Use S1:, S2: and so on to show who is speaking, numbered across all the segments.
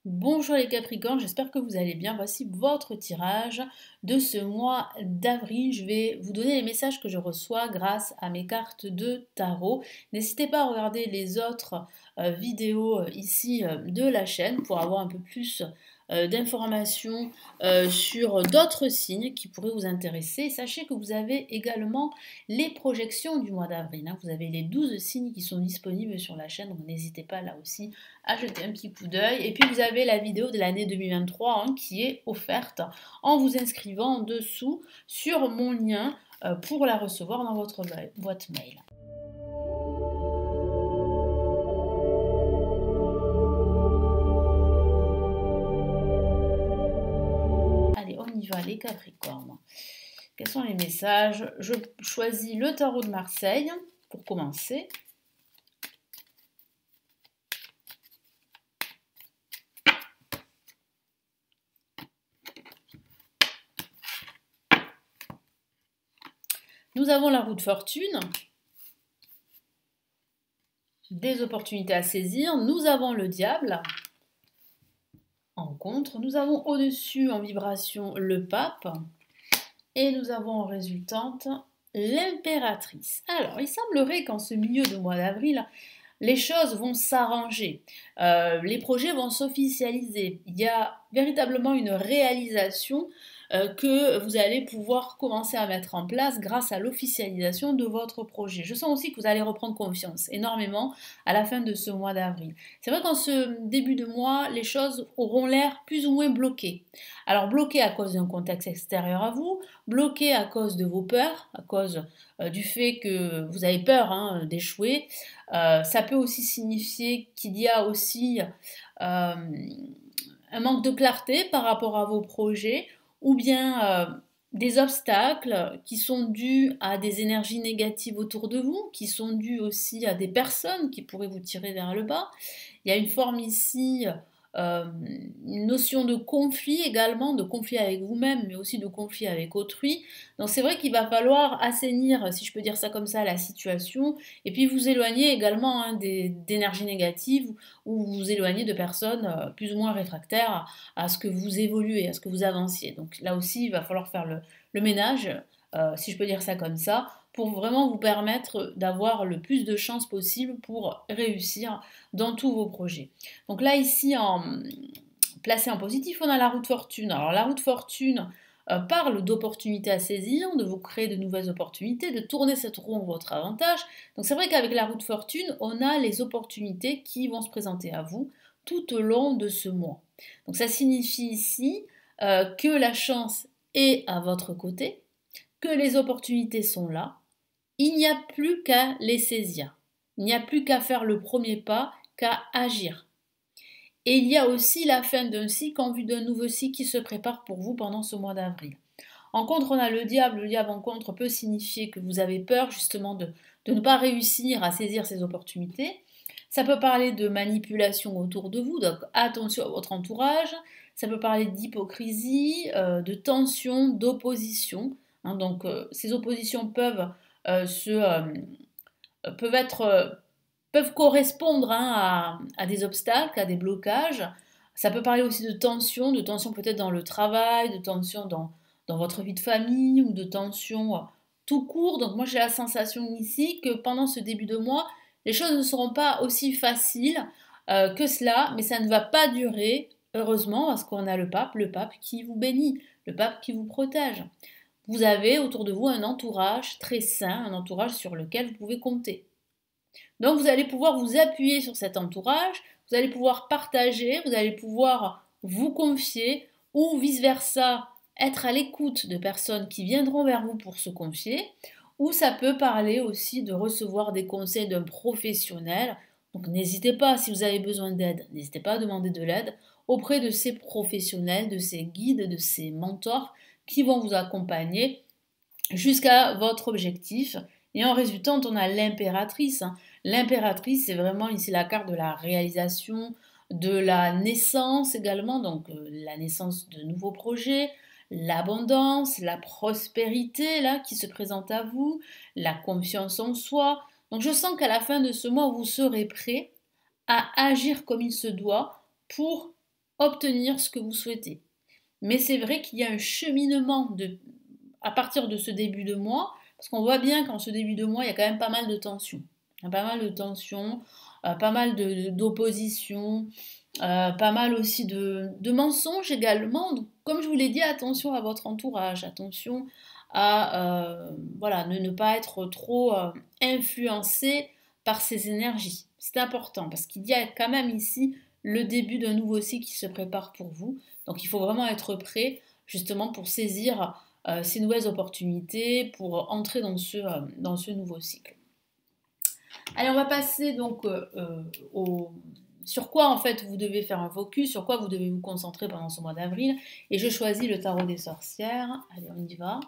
S1: Bonjour les Capricornes, j'espère que vous allez bien. Voici votre tirage de ce mois d'avril. Je vais vous donner les messages que je reçois grâce à mes cartes de tarot. N'hésitez pas à regarder les autres vidéos ici de la chaîne pour avoir un peu plus d'informations sur d'autres signes qui pourraient vous intéresser. Sachez que vous avez également les projections du mois d'avril, hein. Vous avez les 12 signes qui sont disponibles sur la chaîne, donc n'hésitez pas là aussi à jeter un petit coup d'œil. Et puis vous avez la vidéo de l'année 2023 qui est offerte en vous inscrivant en dessous sur mon lien pour la recevoir dans votre boîte mail. Allez, on y va les Capricornes. Quels sont les messages? Je choisis le tarot de Marseille pour commencer. Nous avons la roue de fortune, des opportunités à saisir. Nous avons le diable en contre. Nous avons au-dessus en vibration le pape. Et nous avons en résultante l'impératrice. Alors, il semblerait qu'en ce milieu de mois d'avril, les choses vont s'arranger, les projets vont s'officialiser. Il y a véritablement une réalisation que vous allez pouvoir commencer à mettre en place grâce à l'officialisation de votre projet. Je sens aussi que vous allez reprendre confiance énormément à la fin de ce mois d'avril. C'est vrai qu'en ce début de mois, les choses auront l'air plus ou moins bloquées. Alors bloquées à cause d'un contexte extérieur à vous, bloquées à cause de vos peurs, à cause du fait que vous avez peur d'échouer. Ça peut aussi signifier qu'il y a aussi un manque de clarté par rapport à vos projets ou bien des obstacles qui sont dus à des énergies négatives autour de vous, qui sont dus aussi à des personnes qui pourraient vous tirer vers le bas. Il y a une forme ici, une notion de conflit également, de conflit avec vous-même, mais aussi de conflit avec autrui. Donc c'est vrai qu'il va falloir assainir, si je peux dire ça comme ça, la situation, et puis vous éloigner également d'énergies négatives, ou vous éloigner de personnes plus ou moins réfractaires à ce que vous évoluez, à ce que vous avanciez. Donc là aussi, il va falloir faire le ménage, si je peux dire ça comme ça, pour vraiment vous permettre d'avoir le plus de chances possible pour réussir dans tous vos projets. Donc là, ici, placé en positif, on a la roue de fortune. Alors la roue de fortune parle d'opportunités à saisir, de vous créer de nouvelles opportunités, de tourner cette roue en votre avantage. Donc c'est vrai qu'avec la roue de fortune, on a les opportunités qui vont se présenter à vous tout au long de ce mois. Donc ça signifie ici que la chance est à votre côté, que les opportunités sont là. Il n'y a plus qu'à les saisir. Il n'y a plus qu'à faire le premier pas, qu'à agir. Et il y a aussi la fin d'un cycle en vue d'un nouveau cycle qui se prépare pour vous pendant ce mois d'avril. En contre, on a le diable. Le diable en contre peut signifier que vous avez peur justement de ne pas réussir à saisir ces opportunités. Ça peut parler de manipulation autour de vous, donc attention à votre entourage. Ça peut parler d'hypocrisie, de tension, d'opposition. Donc ces oppositions peuvent être peuvent correspondre à des obstacles, à des blocages. Ça peut parler aussi de tension peut-être dans le travail, de tension dans votre vie de famille ou de tension tout court. Donc moi j'ai la sensation ici que pendant ce début de mois, les choses ne seront pas aussi faciles que cela, mais ça ne va pas durer, heureusement, parce qu'on a le pape qui vous bénit, le pape qui vous protège. Vous avez autour de vous un entourage très sain, un entourage sur lequel vous pouvez compter. Donc vous allez pouvoir vous appuyer sur cet entourage, vous allez pouvoir partager, vous allez pouvoir vous confier ou vice-versa être à l'écoute de personnes qui viendront vers vous pour se confier, ou ça peut parler aussi de recevoir des conseils d'un professionnel. Donc n'hésitez pas, si vous avez besoin d'aide, n'hésitez pas à demander de l'aide auprès de ces professionnels, de ces guides, de ces mentors qui vont vous accompagner jusqu'à votre objectif. Et en résultante, on a l'impératrice. L'impératrice, c'est vraiment ici la carte de la réalisation, de la naissance également, donc la naissance de nouveaux projets, l'abondance, la prospérité là qui se présente à vous, la confiance en soi. Donc je sens qu'à la fin de ce mois, vous serez prêt à agir comme il se doit pour obtenir ce que vous souhaitez. Mais c'est vrai qu'il y a un cheminement à partir de ce début de mois, parce qu'on voit bien qu'en ce début de mois, il y a quand même pas mal de tensions. Il y a pas mal de tensions, pas mal d'opposition, pas mal aussi de mensonges également. Donc, comme je vous l'ai dit, attention à votre entourage, attention à voilà, ne pas être trop influencé par ces énergies. C'est important parce qu'il y a quand même ici le début d'un nouveau cycle qui se prépare pour vous. Donc il faut vraiment être prêt justement pour saisir ces nouvelles opportunités, pour entrer dans ce nouveau cycle. Allez, on va passer donc sur quoi en fait vous devez faire un focus, sur quoi vous devez vous concentrer pendant ce mois d'avril. Et je choisis le tarot des sorcières. Allez, on y va.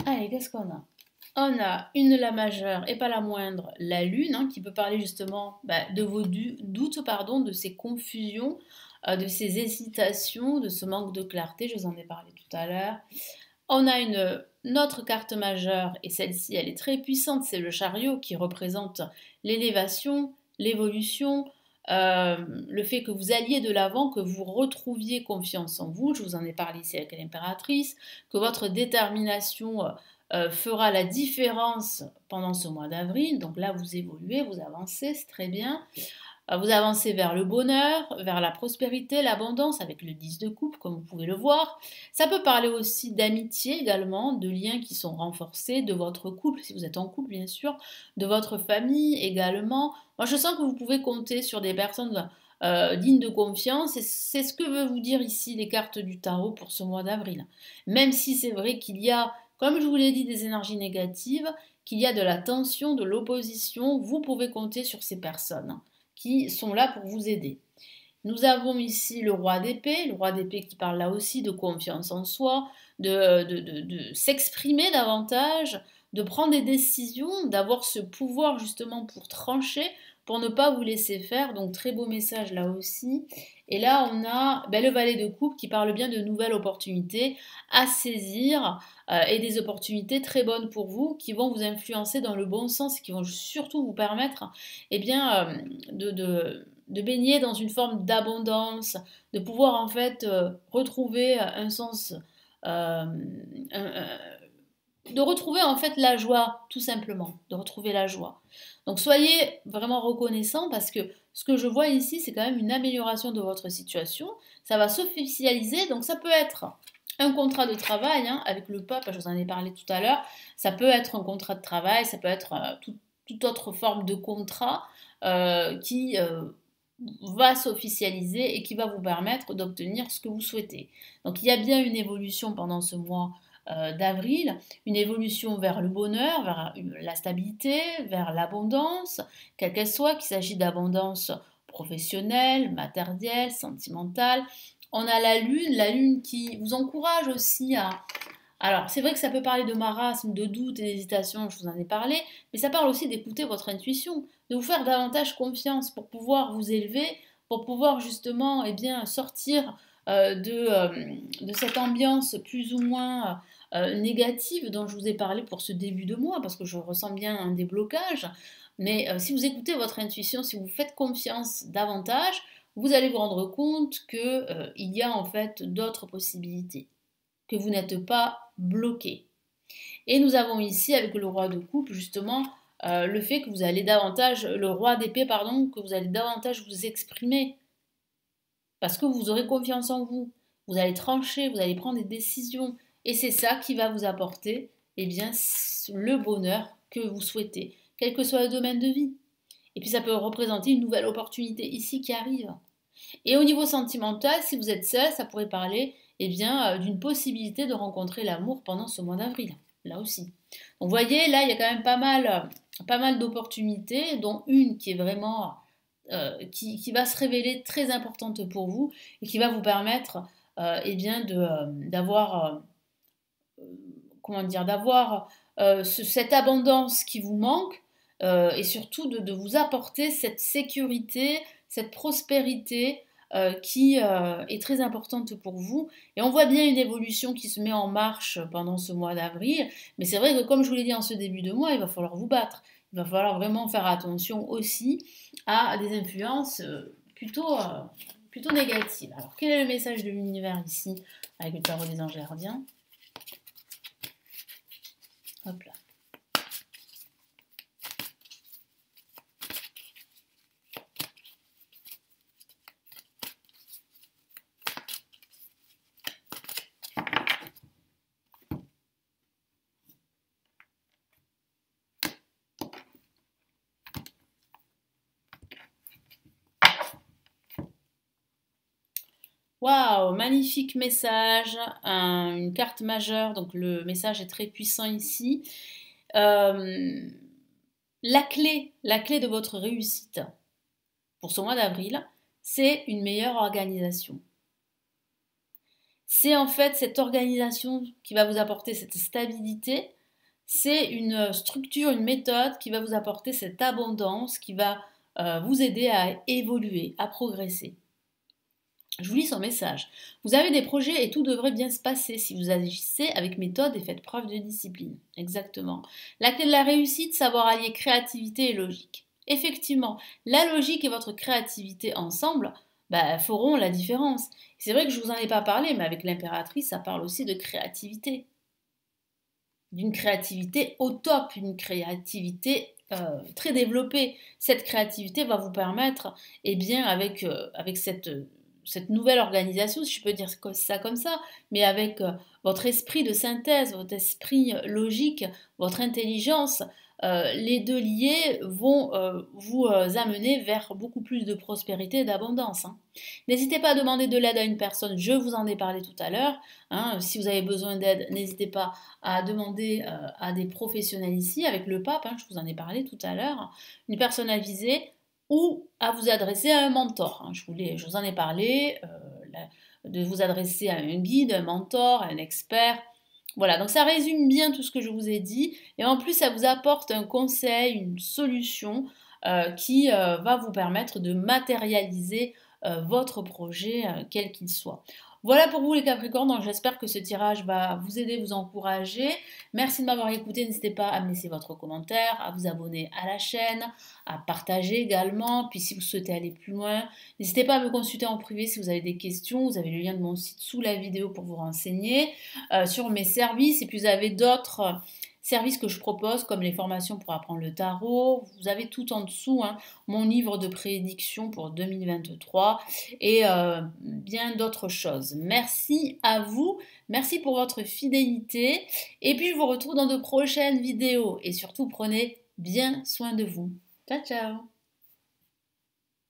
S1: Allez, qu'est-ce qu'on a? On a la majeure et pas la moindre, la lune, hein, qui peut parler justement de vos doutes, pardon, de ces confusions, de ces hésitations, de ce manque de clarté, je vous en ai parlé tout à l'heure. On a une autre carte majeure, et celle-ci, elle est très puissante, c'est le chariot qui représente l'élévation, l'évolution, le fait que vous alliez de l'avant, que vous retrouviez confiance en vous, je vous en ai parlé ici avec l'impératrice, que votre détermination fera la différence pendant ce mois d'avril, donc là vous évoluez, vous avancez, c'est très bien. Vous avancez vers le bonheur, vers la prospérité, l'abondance avec le 10 de coupe, comme vous pouvez le voir. Ça peut parler aussi d'amitié également, de liens qui sont renforcés, de votre couple, si vous êtes en couple bien sûr, de votre famille également. Moi je sens que vous pouvez compter sur des personnes dignes de confiance et c'est ce que veut vous dire ici les cartes du tarot pour ce mois d'avril. Même si c'est vrai qu'il y a, comme je vous l'ai dit, des énergies négatives, qu'il y a de la tension, de l'opposition, vous pouvez compter sur ces personnes qui sont là pour vous aider. Nous avons ici le roi d'épée qui parle là aussi de confiance en soi, de s'exprimer davantage, de prendre des décisions, d'avoir ce pouvoir justement pour trancher, pour ne pas vous laisser faire. Donc très beau message là aussi. Et là on a le valet de coupe qui parle bien de nouvelles opportunités à saisir et des opportunités très bonnes pour vous qui vont vous influencer dans le bon sens et qui vont surtout vous permettre de baigner dans une forme d'abondance, de pouvoir en fait retrouver un sens, de retrouver en fait la joie, tout simplement, de retrouver la joie. Donc soyez vraiment reconnaissants parce que ce que je vois ici, c'est quand même une amélioration de votre situation. Ça va s'officialiser, donc ça peut être un contrat de travail, hein, avec le pape, je vous en ai parlé tout à l'heure, ça peut être un contrat de travail, ça peut être toute autre forme de contrat qui va s'officialiser et qui va vous permettre d'obtenir ce que vous souhaitez. Donc il y a bien une évolution pendant ce mois d'avril, une évolution vers le bonheur, vers la stabilité, vers l'abondance, quelle qu'elle soit, qu'il s'agit d'abondance professionnelle, matérielle, sentimentale. On a la lune qui vous encourage aussi à... Alors, c'est vrai que ça peut parler de marasme, de doute et d'hésitation, je vous en ai parlé, mais ça parle aussi d'écouter votre intuition, de vous faire davantage confiance pour pouvoir vous élever, pour pouvoir justement sortir de cette ambiance plus ou moins négative dont je vous ai parlé pour ce début de mois, parce que je ressens bien un déblocage. Mais si vous écoutez votre intuition, si vous faites confiance davantage, vous allez vous rendre compte qu'il y a en fait d'autres possibilités, que vous n'êtes pas bloqué. Et nous avons ici avec le roi de coupe justement le fait que vous allez davantage, le roi d'épée pardon, que vous allez davantage vous exprimer parce que vous aurez confiance en vous. Vous allez trancher, vous allez prendre des décisions et c'est ça qui va vous apporter le bonheur que vous souhaitez, quel que soit le domaine de vie. Et puis ça peut représenter une nouvelle opportunité ici qui arrive. Et au niveau sentimental, si vous êtes seul, ça pourrait parler d'une possibilité de rencontrer l'amour pendant ce mois d'avril. là aussi. Donc, vous voyez, là, il y a quand même pas mal d'opportunités, dont une qui est vraiment, qui va se révéler très importante pour vous et qui va vous permettre, eh bien, d'avoir, comment dire, d'avoir cette abondance qui vous manque et surtout de vous apporter cette sécurité, cette prospérité qui est très importante pour vous. Et on voit bien une évolution qui se met en marche pendant ce mois d'avril. Mais c'est vrai que comme je vous l'ai dit en ce début de mois, il va falloir vous battre. Il va falloir vraiment faire attention aussi à des influences plutôt négatives. Alors quel est le message de l'univers ici avec le tarot des anges gardiens? Hop là. Waouh, magnifique message, une carte majeure, donc le message est très puissant ici. Euh, la clé de votre réussite pour ce mois d'avril, c'est une meilleure organisation. C'est en fait cette organisation qui va vous apporter cette stabilité, c'est une structure, une méthode qui va vous apporter cette abondance, qui va vous aider à évoluer, à progresser. Je vous lis son message. Vous avez des projets et tout devrait bien se passer si vous agissez avec méthode et faites preuve de discipline. Exactement. La clé de la réussite, savoir allier créativité et logique. Effectivement, la logique et votre créativité ensemble feront la différence. C'est vrai que je ne vous en ai pas parlé, mais avec l'impératrice, ça parle aussi de créativité. D'une créativité au top, une créativité très développée. Cette créativité va vous permettre, eh bien, avec cette nouvelle organisation, si je peux dire ça comme ça, mais avec votre esprit de synthèse, votre esprit logique, votre intelligence, les deux liés vont vous amener vers beaucoup plus de prospérité et d'abondance. Hein. N'hésitez pas à demander de l'aide à une personne, je vous en ai parlé tout à l'heure. Hein. Si vous avez besoin d'aide, n'hésitez pas à demander à des professionnels ici, avec le pape, hein, je vous en ai parlé tout à l'heure, une personne avisée, ou à vous adresser à un mentor. Hein. Je vous en ai parlé, de vous adresser à un guide, un mentor, un expert. Voilà, donc ça résume bien tout ce que je vous ai dit. Et en plus, ça vous apporte un conseil, une solution qui va vous permettre de matérialiser votre projet, quel qu'il soit. Voilà pour vous les Capricornes, donc j'espère que ce tirage va vous aider, vous encourager. Merci de m'avoir écouté, n'hésitez pas à me laisser votre commentaire, à vous abonner à la chaîne, à partager également. Puis si vous souhaitez aller plus loin, n'hésitez pas à me consulter en privé si vous avez des questions. Vous avez le lien de mon site sous la vidéo pour vous renseigner sur mes services. Et puis vous avez d'autres services que je propose comme les formations pour apprendre le tarot. Vous avez tout en dessous hein, mon livre de prédiction pour 2023 et bien d'autres choses. Merci à vous, merci pour votre fidélité et puis je vous retrouve dans de prochaines vidéos et surtout prenez bien soin de vous. Ciao ciao.